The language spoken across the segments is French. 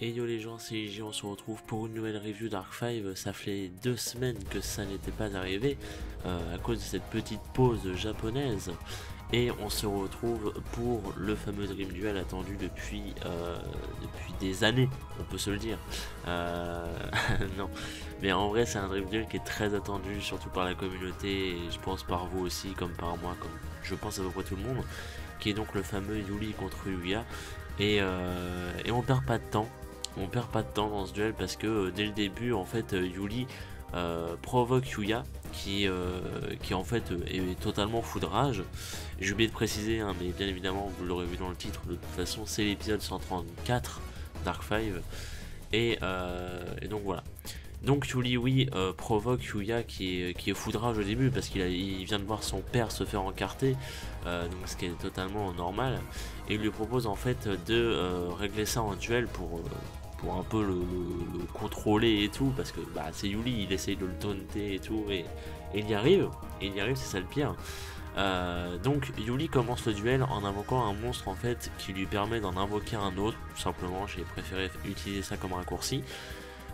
Et yo les gens, c'est IJ, on se retrouve pour une nouvelle review d'Arc 5. Ça fait 2 semaines que ça n'était pas arrivé à cause de cette petite pause japonaise. Et on se retrouve pour le fameux Dream Duel attendu depuis des années, on peut se le dire. Non, mais en vrai c'est un Dream Duel qui est très attendu, surtout par la communauté, et je pense par vous aussi, comme par moi, comme je pense à peu près tout le monde, qui est donc le fameux Yuli contre Yuya. Et on perd pas de temps. On perd pas de temps dans ce duel parce que dès le début en fait Yuli provoque Yuya qui en fait est totalement fou de rage. J'ai oublié de préciser mais bien évidemment vous l'aurez vu dans le titre, de toute façon c'est l'épisode 134 d'Arc 5 et donc voilà. Donc Yuli provoque Yuya qui est fou de rage au début parce qu'il vient de voir son père se faire encarter, donc ce qui est totalement normal, et il lui propose en fait de régler ça en duel pour un peu le contrôler et tout, parce que c'est Yuli, il essaye de le taunter et tout, et il y arrive, c'est ça le pire. Donc Yuli commence le duel en invoquant un monstre en fait qui lui permet d'en invoquer un autre, tout simplement. J'ai préféré utiliser ça comme raccourci.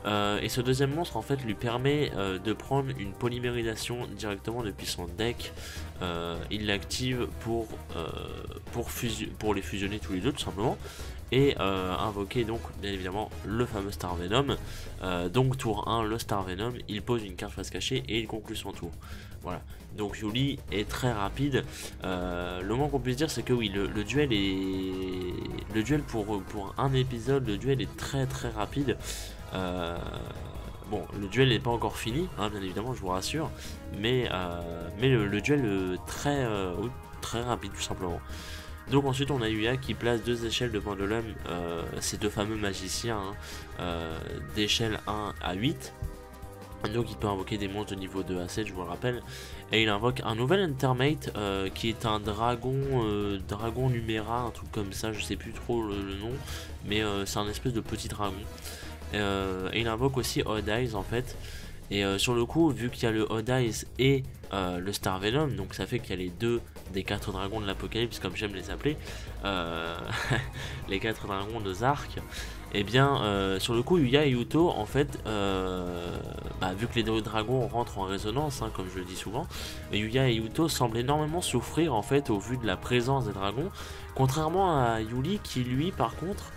Et ce deuxième monstre en fait lui permet de prendre une polymérisation directement depuis son deck. Il l'active pour les fusionner tous les deux tout simplement, et invoquer donc bien évidemment le fameux Star Venom. Donc tour 1, le Star Venom, il pose une carte face cachée et il conclut son tour. Voilà, donc Yuli est très rapide. Le moins qu'on puisse dire c'est que oui, le duel pour un épisode, le duel est très très rapide. Bon, le duel n'est pas encore fini, bien évidemment, je vous rassure, mais le duel est très rapide tout simplement. Donc ensuite on a Yuya qui place 2 échelles de pendulum, ces deux fameux magiciens d'échelle 1 à 8. Donc il peut invoquer des monstres de niveau 2 à 7, je vous le rappelle. Et il invoque un nouvel Entermate qui est un dragon Numera, un truc comme ça, je sais plus trop le nom, mais c'est un espèce de petit dragon. Et il invoque aussi Odd Eyes en fait. Et sur le coup, vu qu'il y a le Odd Eyes et le Star Venom, donc ça fait qu'il y a les deux des 4 dragons de l'Apocalypse, comme j'aime les appeler, les 4 dragons de Zark. Et bien sur le coup, Yuya et Yuto en fait, vu que les deux dragons rentrent en résonance, comme je le dis souvent, Yuya et Yuto semblent énormément souffrir en fait au vu de la présence des dragons, contrairement à Yuli qui lui par contre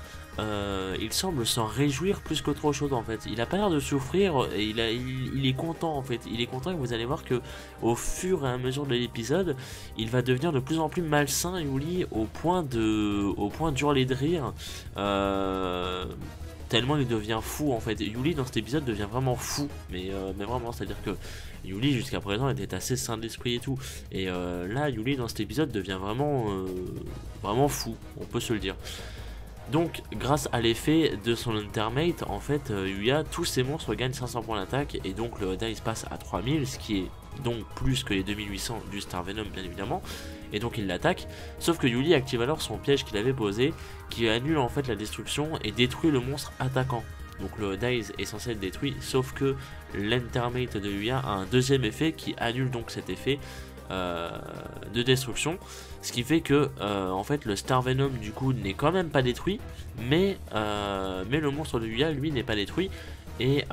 il semble s'en réjouir plus qu'autre chose en fait. Il a pas l'air de souffrir, et il est content en fait. Il est content, et vous allez voir que au fur et à mesure de l'épisode, il va devenir de plus en plus malsain, Yuli, au point d'hurler de rire. Tellement il devient fou en fait. Yuli dans cet épisode devient vraiment fou, mais vraiment, c'est à dire que Yuli jusqu'à présent était assez sain d'esprit et tout, et là Yuli dans cet épisode devient vraiment fou, on peut se le dire. Donc grâce à l'effet de son Entermate, en fait Yuya, tous ses monstres gagnent 500 points d'attaque, et donc le Odd Eyes passe à 3000, ce qui est donc plus que les 2800 du Star Venom bien évidemment, et donc il l'attaque. Sauf que Yuli active alors son piège qu'il avait posé, qui annule en fait la destruction et détruit le monstre attaquant. Donc le Odd Eyes est censé être détruit, sauf que l'Entermate de Yuya a un deuxième effet qui annule donc cet effet de destruction, ce qui fait que en fait le Star Venom du coup n'est quand même pas détruit, mais le monstre de Yuya lui n'est pas détruit, et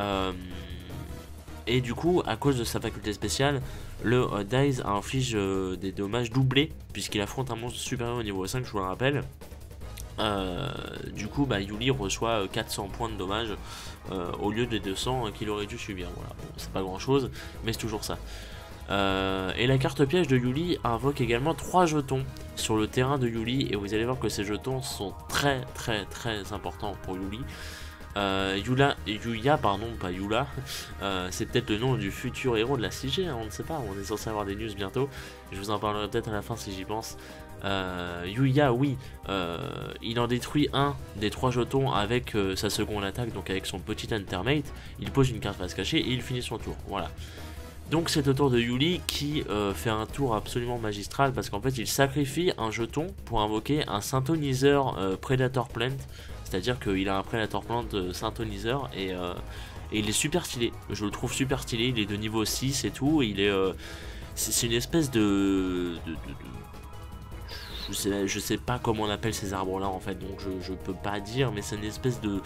du coup à cause de sa faculté spéciale, le Odd Eyes inflige des dommages doublés puisqu'il affronte un monstre supérieur au niveau 5, je vous le rappelle. Du coup Yuli reçoit 400 points de dommages au lieu des 200 qu'il aurait dû subir. Voilà, bon, c'est pas grand chose, mais c'est toujours ça. Et la carte piège de Yuli invoque également 3 jetons sur le terrain de Yuli, et vous allez voir que ces jetons sont très très très importants pour Yuli. Yuya, pardon, pas Yula, c'est peut-être le nom du futur héros de la CG, on ne sait pas, on est censé avoir des news bientôt, je vous en parlerai peut-être à la fin si j'y pense. Yuya, oui, il en détruit un des 3 jetons avec sa seconde attaque, donc avec son petit Entermate, il pose une carte face cachée et il finit son tour, voilà. Donc c'est au tour de Yuli qui fait un tour absolument magistral, parce qu'en fait il sacrifie un jeton pour invoquer un synthoniseur Predator Plant, c'est-à-dire qu'il a un Predator Plant synthoniseur, et il est super stylé, je le trouve super stylé, il est de niveau 6 et tout, et il est c'est une espèce de je sais pas comment on appelle ces arbres là en fait, donc je peux pas dire, mais c'est une espèce de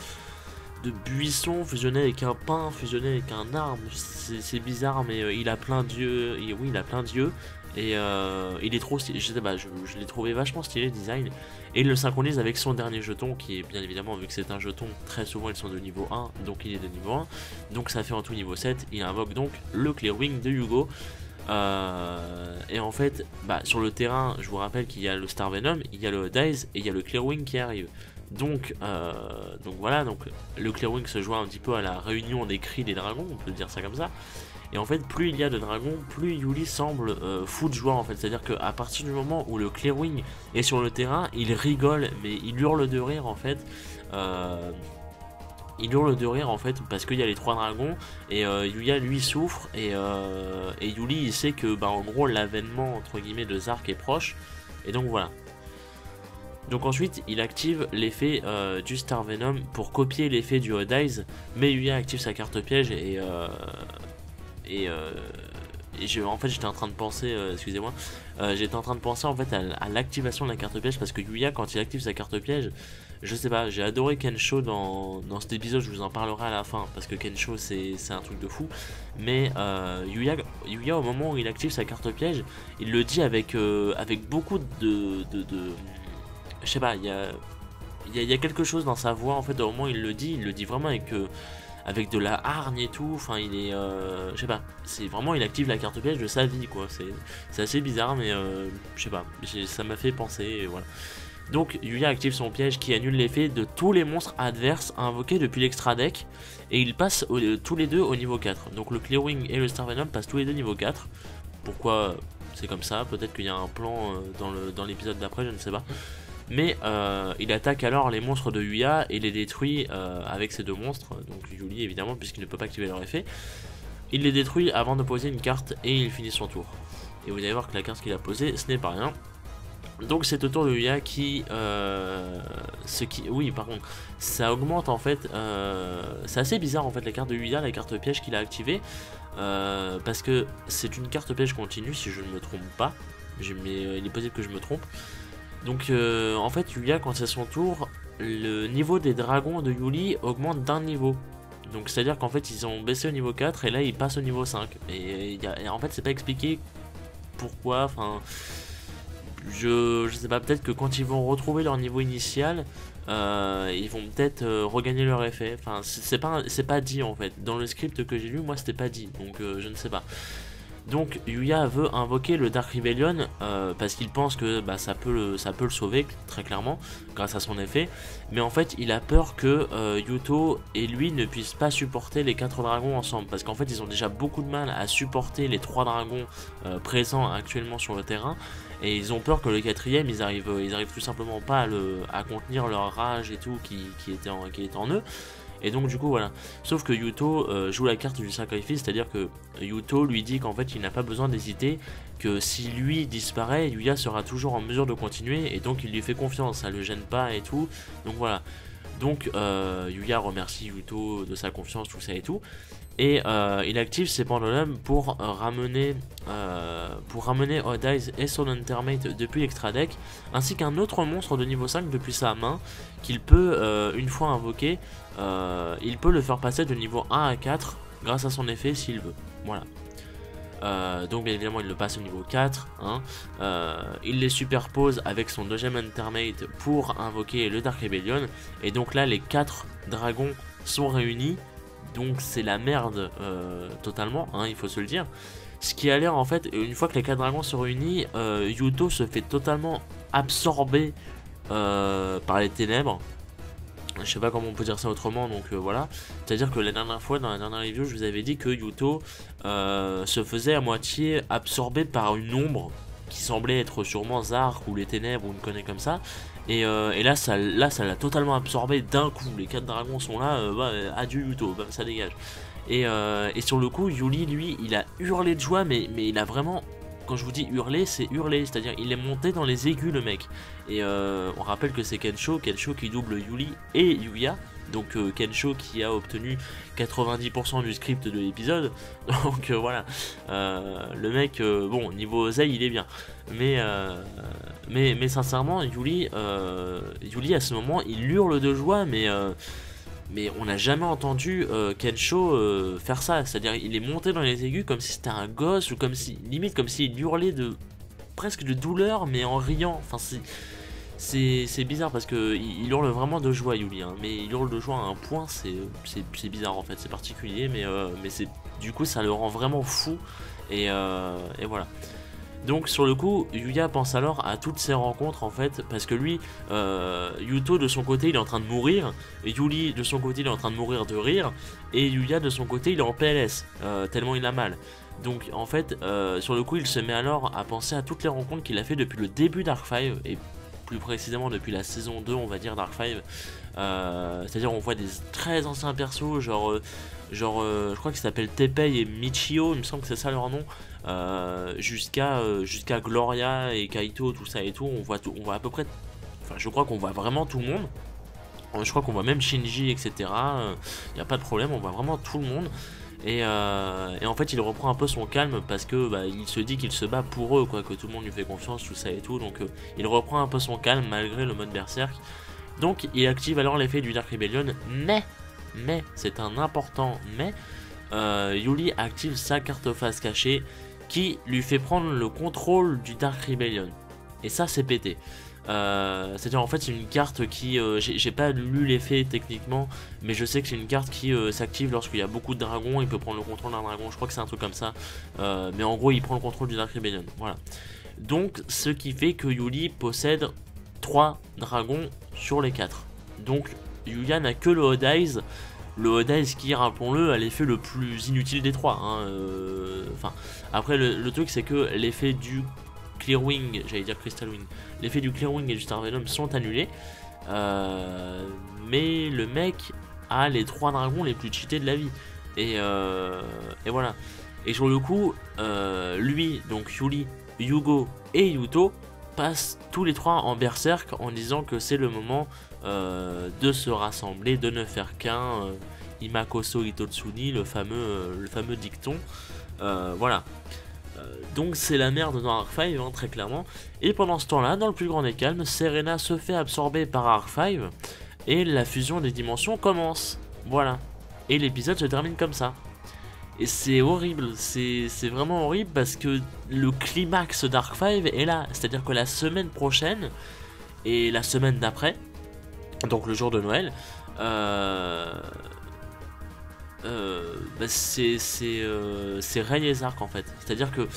de buisson fusionné avec un pain, fusionné avec un arbre. C'est bizarre, mais il a plein d'yeux. Oui, il a plein d'yeux. Et il est trop stylé. Je sais pas, je l'ai trouvé vachement stylé le design. Et il le synchronise avec son dernier jeton, qui est bien évidemment, vu que c'est un jeton, très souvent ils sont de niveau 1, donc il est de niveau 1. Donc ça fait en tout niveau 7. Il invoque donc le Clearwing de Hugo. Et en fait, sur le terrain, je vous rappelle qu'il y a le Star Venom, il y a le Dice et il y a le Clearwing qui arrive. Donc voilà, donc le Clearwing se joint un petit peu à la réunion des cris des dragons, on peut dire ça comme ça. Et en fait, plus il y a de dragons, plus Yuli semble fou de joie en fait. C'est-à-dire qu'à partir du moment où le Clearwing est sur le terrain, il rigole, mais il hurle de rire en fait. Il hurle de rire en fait parce qu'il y a les 3 dragons et Yuya lui souffre et Yuli il sait que en gros l'avènement entre guillemets de Zark est proche et donc voilà. Donc ensuite il active l'effet du Star Venom pour copier l'effet du Dice, mais Yuya active sa carte piège en fait j'étais en train de penser, excusez-moi, j'étais en train de penser en fait à l'activation de la carte piège parce que Yuya quand il active sa carte piège, je sais pas, j'ai adoré Kensho dans cet épisode, je vous en parlerai à la fin parce que Kensho c'est un truc de fou. Mais Yuya au moment où il active sa carte piège, il le dit avec beaucoup de je sais pas, il y a quelque chose dans sa voix en fait au moment où il le dit vraiment avec de la hargne et tout, enfin il est, je sais pas, c'est vraiment il active la carte piège de sa vie quoi, c'est assez bizarre mais je sais pas, ça m'a fait penser et voilà. Donc Yuya active son piège qui annule l'effet de tous les monstres adverses invoqués depuis l'extra deck et ils passent tous les deux au niveau 4. Donc le Clearwing et le Star Venom passent tous les deux niveau 4. Pourquoi c'est comme ça? Peut-être qu'il y a un plan dans l'épisode d'après, je ne sais pas. Mais il attaque alors les monstres de Yuya et les détruit avec ces deux monstres, donc Yuli évidemment puisqu'il ne peut pas activer leur effet. Il les détruit avant de poser une carte et il finit son tour. Et vous allez voir que la carte qu'il a posée, ce n'est pas rien. Donc c'est au tour de Yuya oui par contre, ça augmente en fait, c'est assez bizarre en fait la carte de Yuya, la carte piège qu'il a activée, parce que c'est une carte piège continue si je ne me trompe pas, mais il est possible que je me trompe. Donc en fait Yuya quand c'est son tour, le niveau des dragons de Yuli augmente d'un niveau. Donc c'est à dire qu'en fait ils ont baissé au niveau 4 et là ils passent au niveau 5. Et en fait c'est pas expliqué pourquoi, enfin... Je sais pas, peut-être que quand ils vont retrouver leur niveau initial, ils vont peut-être regagner leur effet. Enfin, c'est pas dit en fait. Dans le script que j'ai lu, moi c'était pas dit, donc je ne sais pas. Donc Yuya veut invoquer le Dark Rebellion parce qu'il pense que ça peut le sauver très clairement grâce à son effet. Mais en fait il a peur que Yuto et lui ne puissent pas supporter les 4 dragons ensemble. Parce qu'en fait ils ont déjà beaucoup de mal à supporter les 3 dragons présents actuellement sur le terrain. Et ils ont peur que le 4ème ils arrivent tout simplement pas à contenir leur rage et tout qui est en eux. Et donc du coup voilà, sauf que Yuto joue la carte du sacrifice, c'est à dire que Yuto lui dit qu'en fait il n'a pas besoin d'hésiter, que si lui disparaît, Yuya sera toujours en mesure de continuer et donc il lui fait confiance, ça le gêne pas et tout, donc voilà. Donc Yuya remercie Yuto de sa confiance, tout ça et tout, et il active ses pendulums pour ramener Odize et son Untermate depuis l'extra deck, ainsi qu'un autre monstre de niveau 5 depuis sa main, qu'il peut, une fois invoqué, il peut le faire passer de niveau 1 à 4 grâce à son effet s'il veut, voilà. Donc bien évidemment il le passe au niveau 4, hein. Il les superpose avec son deuxième Untermate pour invoquer le Dark Rebellion, et donc là les 4 dragons sont réunis, donc c'est la merde totalement, hein, il faut se le dire. Ce qui a l'air en fait, une fois que les 4 dragons sont réunis, Yuto se fait totalement absorber par les ténèbres. Je sais pas comment on peut dire ça autrement, donc voilà. C'est à dire que la dernière fois, dans la dernière review, je vous avais dit que Yuto se faisait à moitié absorber par une ombre qui semblait être sûrement Zark ou les ténèbres ou une connerie comme ça. Et là ça l'a totalement absorbé d'un coup. Les 4 dragons sont là, adieu Yuto, ça dégage. Et sur le coup, Yuli lui, il a hurlé de joie, mais il a vraiment... Quand je vous dis hurler, c'est hurler, c'est-à-dire il est monté dans les aigus le mec. Et on rappelle que c'est Kensho qui double Yuli et Yuya. Donc Kensho qui a obtenu 90% du script de l'épisode. Donc voilà, le mec, bon, niveau oseille il est bien. Mais sincèrement, Yuli à ce moment il hurle de joie, mais mais on n'a jamais entendu Kensho faire ça, c'est-à-dire il est monté dans les aigus comme si c'était un gosse, ou comme si, limite comme s'il hurlait presque de douleur, mais en riant. Enfin, c'est bizarre parce que il hurle vraiment de joie, Yuli, hein, mais il hurle de joie à un point, c'est bizarre en fait, c'est particulier, mais du coup ça le rend vraiment fou, et voilà. Donc sur le coup, Yuya pense alors à toutes ces rencontres en fait, parce que lui, Yuto de son côté il est en train de mourir, Yuli de son côté il est en train de mourir de rire, et Yuya de son côté il est en PLS, tellement il a mal. Donc en fait, sur le coup il se met alors à penser à toutes les rencontres qu'il a fait depuis le début d'Arc 5, et plus précisément depuis la saison 2 on va dire d'Arc 5, c'est-à-dire on voit des très anciens persos, genre je crois qu'ils s'appellent Teppei et Michio, il me semble que c'est ça leur nom, jusqu'à Gloria et Kaito, tout ça et tout, on voit à peu près, enfin je crois qu'on voit vraiment tout le monde, je crois qu'on voit même Shinji, etc. Il n'y a pas de problème, on voit vraiment tout le monde. Et en fait il reprend un peu son calme parce que il se dit qu'il se bat pour eux, quoi, que tout le monde lui fait confiance, tout ça et tout, donc il reprend un peu son calme malgré le mode berserk. Donc il active alors l'effet du Dark Rebellion, mais c'est un important mais, Yuli active sa carte face cachée qui lui fait prendre le contrôle du Dark Rebellion, et ça c'est pété. C'est-à-dire en fait c'est une carte qui, j'ai pas lu l'effet techniquement, mais je sais que c'est une carte qui s'active lorsqu'il y a beaucoup de dragons, il peut prendre le contrôle d'un dragon, je crois que c'est un truc comme ça, mais en gros il prend le contrôle du Dark Rebellion, voilà. Donc ce qui fait que Yuli possède 3 dragons sur les 4, donc Yuya n'a que le Odd Eyes. Le Odd Eyes qui, rappelons-le, a l'effet le plus inutile des 3, hein, enfin, après le truc c'est que l'effet du Clearwing, j'allais dire Crystal Wing, l'effet du Clearwing et du Star Venom sont annulés, mais le mec a les 3 dragons les plus cheatés de la vie, et voilà. Et sur le coup, lui, donc Yuli, Yugo et Yuto passent tous les 3 en berserk en disant que c'est le moment de se rassembler, de ne faire qu'un, Imakoso Itotsuni, le fameux dicton, voilà. Donc c'est la merde dans Arc 5, hein, très clairement. Et pendant ce temps-là, dans le plus grand des calmes, Serena se fait absorber par Arc 5 et la fusion des dimensions commence. Voilà. Et l'épisode se termine comme ça. Et c'est horrible, c'est vraiment horrible parce que le climax d'Arc 5 est là. C'est-à-dire que la semaine prochaine et la semaine d'après, donc le jour de Noël, c'est Rei et Zark en fait. C'est-à-dire que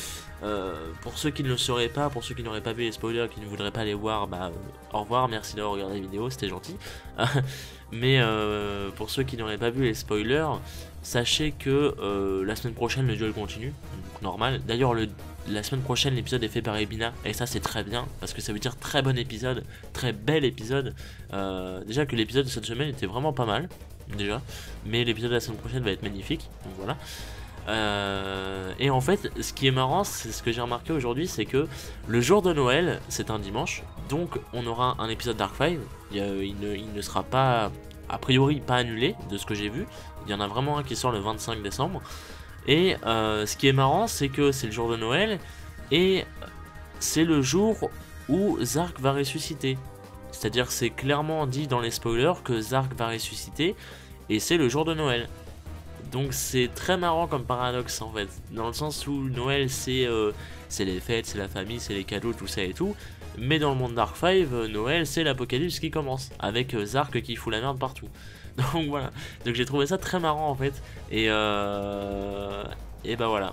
pour ceux qui ne le sauraient pas, pour ceux qui n'auraient pas vu les spoilers, qui ne voudraient pas les voir, au revoir, merci d'avoir regardé la vidéo, c'était gentil. Mais pour ceux qui n'auraient pas vu les spoilers, sachez que la semaine prochaine le duel continue, donc normal. D'ailleurs la semaine prochaine l'épisode est fait par Ebina, et ça c'est très bien, parce que ça veut dire très bon épisode, très bel épisode. Déjà que l'épisode de cette semaine était vraiment pas mal, déjà, mais l'épisode de la semaine prochaine va être magnifique, donc voilà. Et en fait ce qui est marrant, c'est ce que j'ai remarqué aujourd'hui, c'est que le jour de Noël c'est un dimanche, donc on aura un épisode Dark 5, il ne sera pas, a priori pas annulé de ce que j'ai vu, il y en a vraiment un qui sort le 25 décembre. Et ce qui est marrant, c'est que c'est le jour de Noël et c'est le jour où Zark va ressusciter. C'est-à-dire c'est clairement dit dans les spoilers que Zark va ressusciter et c'est le jour de Noël. Donc c'est très marrant comme paradoxe en fait, dans le sens où Noël c'est les fêtes, c'est la famille, c'est les cadeaux, tout ça et tout. Mais dans le monde Dark 5, Noël c'est l'apocalypse qui commence, avec Zark qui fout la merde partout. Donc voilà, donc j'ai trouvé ça très marrant en fait, et bah voilà,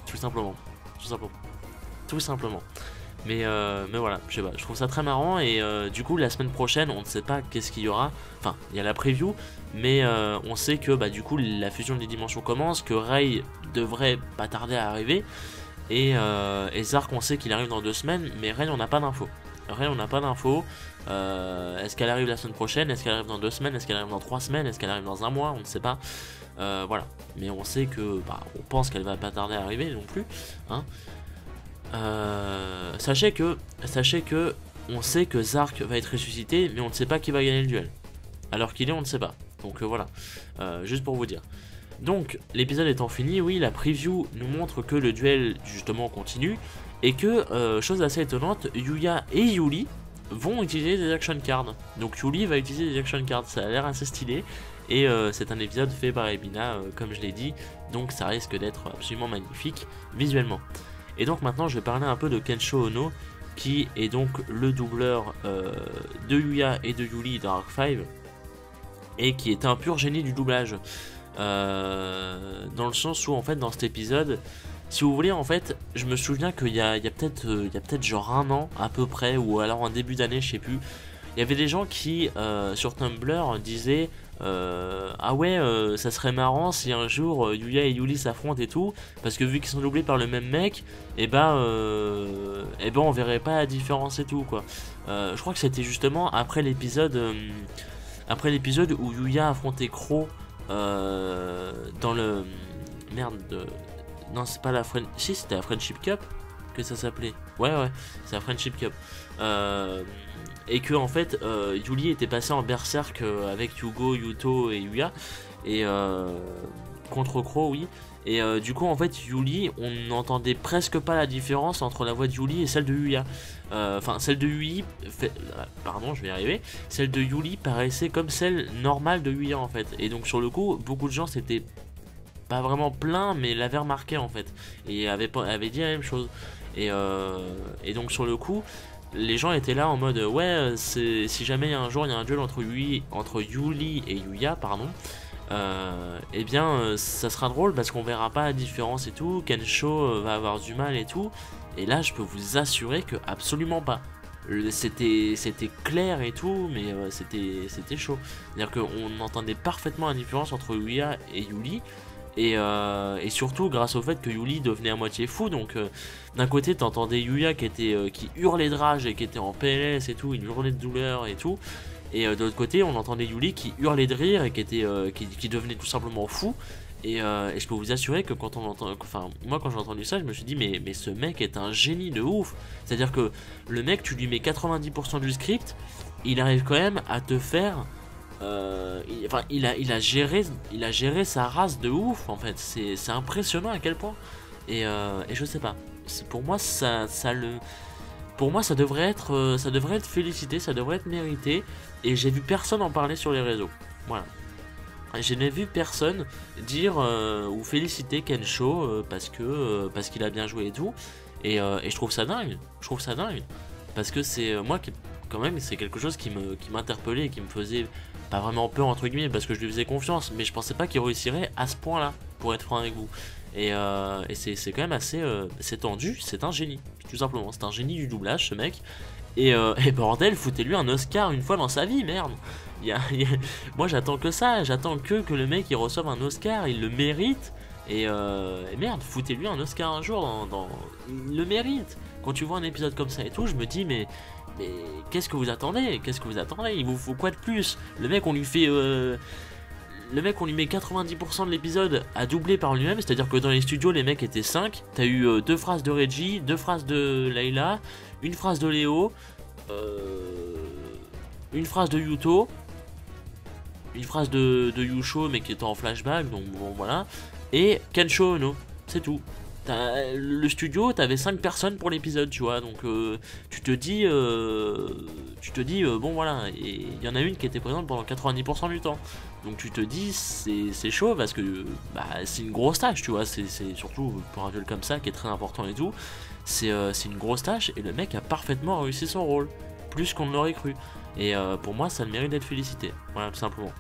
tout simplement. Mais voilà, je sais pas, je trouve ça très marrant, et du coup la semaine prochaine on ne sait pas qu'est-ce qu'il y aura, enfin il y a la preview, mais on sait que du coup la fusion des dimensions commence, que Rei devrait pas tarder à arriver, et Zark on sait qu'il arrive dans 2 semaines, mais Rei on n'a pas d'infos. Est-ce qu'elle arrive la semaine prochaine, est-ce qu'elle arrive dans 2 semaines, est-ce qu'elle arrive dans 3 semaines, est-ce qu'elle arrive dans 1 mois, on ne sait pas, voilà, mais on sait que, on pense qu'elle va pas tarder à arriver non plus, hein. Sachez que on sait que Zark va être ressuscité, mais on ne sait pas qui va gagner le duel, alors qu'il est on ne sait pas, donc voilà, juste pour vous dire. Donc l'épisode étant fini, oui, la preview nous montre que le duel justement continue, et que, chose assez étonnante, Yuya et Yuli vont utiliser des action cards. Donc Yuli va utiliser des action cards, ça a l'air assez stylé, et c'est un épisode fait par Ebina, comme je l'ai dit, donc ça risque d'être absolument magnifique visuellement. Et donc maintenant je vais parler un peu de Kensho Ono, qui est donc le doubleur de Yuya et de Yuli dans Arc 5, et qui est un pur génie du doublage. Dans le sens où en fait dans cet épisode, si vous voulez, en fait je me souviens qu'il y a peut-être genre un an à peu près, ou alors en début d'année, je sais plus, il y avait des gens qui sur Tumblr disaient ah ouais, ça serait marrant si un jour Yuya et Yuli s'affrontent et tout, parce que vu qu'ils sont doublés par le même mec, et ben on verrait pas la différence et tout quoi. Je crois que c'était justement après l'épisode où Yuya affrontait Crow dans le non, c'est pas la si, c'était la Friendship Cup que ça s'appelait. Ouais, c'est la Friendship Cup. Et que en fait Yuli était passé en berserk avec Yugo, Yuto et Yuya, et contre Crow, oui. Et du coup en fait Yuli, on n'entendait presque pas la différence entre la voix de Yuli et celle de Yuya. Enfin celle de Yuli pardon, je vais y arriver. Celle de Yuli paraissait comme celle normale de Yuya en fait. Et donc sur le coup beaucoup de gens s'étaient pas vraiment plaints, mais l'avaient remarqué en fait, et avaient dit la même chose. Et donc sur le coup les gens étaient là en mode ouais, si jamais un jour il y a un duel entre Yuli et Yuya, pardon, et bien ça sera drôle parce qu'on verra pas la différence et tout, Kensho va avoir du mal et tout. Et là je peux vous assurer que absolument pas. C'était clair et tout, mais c'était chaud. C'est-à-dire qu'on entendait parfaitement la différence entre Yuya et Yuli. Et surtout grâce au fait que Yuli devenait à moitié fou, donc d'un côté t'entendais Yuya qui hurlait de rage et qui était en PLS et tout, il hurlait de douleur et tout, et de l'autre côté on entendait Yuli qui hurlait de rire et qui devenait tout simplement fou. Et je peux vous assurer que quand on entend, enfin moi quand j'ai entendu ça je me suis dit mais ce mec est un génie de ouf. C'est à dire que le mec, tu lui mets 90% du script, il arrive quand même à te faire il a géré sa race de ouf en fait. C'est impressionnant à quel point. Et je sais pas, pour moi ça devrait être félicité, ça devrait être mérité. Et j'ai vu personne en parler sur les réseaux. Voilà. Je n'ai vu personne dire ou féliciter Kensho parce qu'il a bien joué et tout. Et je trouve ça dingue. Parce que c'est moi qui, quand même, c'est quelque chose qui m'interpellait et qui me faisait pas vraiment peur entre guillemets, parce que je lui faisais confiance, mais je pensais pas qu'il réussirait à ce point là, pour être franc avec vous. Et c'est quand même assez c'est tendu, c'est un génie, tout simplement, c'est un génie du doublage ce mec. Et bordel, foutez-lui un Oscar une fois dans sa vie, merde. Moi j'attends que ça, j'attends que le mec il reçoive un Oscar, il le mérite. Et merde, foutez-lui un Oscar un jour il le mérite. Quand tu vois un épisode comme ça et tout, je me dis mais qu'est-ce que vous attendez? Il vous faut quoi de plus? Le mec on lui met 90% de l'épisode à doubler par lui-même, c'est-à-dire que dans les studios les mecs étaient 5, t'as eu 2 phrases de Reggie, 2 phrases de Layla, une phrase de Léo, une phrase de Yuto, une phrase de Yusho mais qui était en flashback, donc bon voilà, et Kensho Ono, c'est tout. Le studio, t'avais 5 personnes pour l'épisode, tu vois, donc tu te dis bon voilà, et il y en a une qui était présente pendant 90% du temps, donc tu te dis c'est chaud parce que bah, c'est une grosse tâche, tu vois, c'est surtout pour un duel comme ça qui est très important et tout, c'est une grosse tâche, et le mec a parfaitement réussi son rôle, plus qu'on ne l'aurait cru, et pour moi ça le mérite d'être félicité, voilà, tout simplement.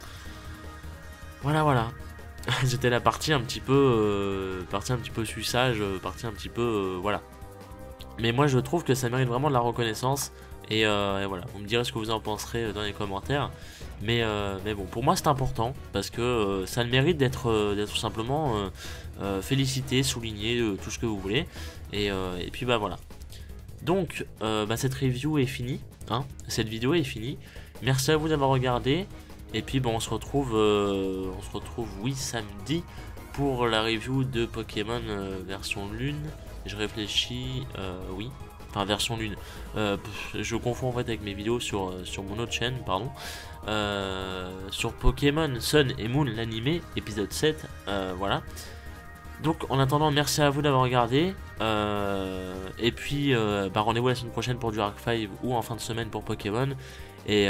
Voilà. C'était la partie un petit peu suçage, partie un petit peu voilà. Mais moi je trouve que ça mérite vraiment de la reconnaissance, et voilà, vous me direz ce que vous en penserez dans les commentaires. Mais bon, pour moi c'est important parce que ça le mérite d'être tout simplement félicité, souligné, tout ce que vous voulez. Et puis bah voilà. Donc cette review est finie, hein, cette vidéo est finie. Merci à vous d'avoir regardé. Et puis bon, on se retrouve oui samedi pour la review de Pokémon version lune. Je réfléchis, oui, enfin version lune. Je confonds en fait avec mes vidéos sur mon autre chaîne, pardon. Sur Pokémon Sun et Moon l'animé, épisode 7, voilà. Donc en attendant, merci à vous d'avoir regardé. Et puis rendez-vous la semaine prochaine pour du Arc 5 ou en fin de semaine pour Pokémon. Et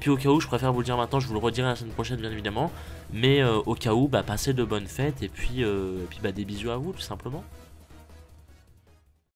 puis au cas où, je préfère vous le dire maintenant, je vous le redirai la semaine prochaine bien évidemment. Mais au cas où, passez de bonnes fêtes et puis des bisous à vous tout simplement.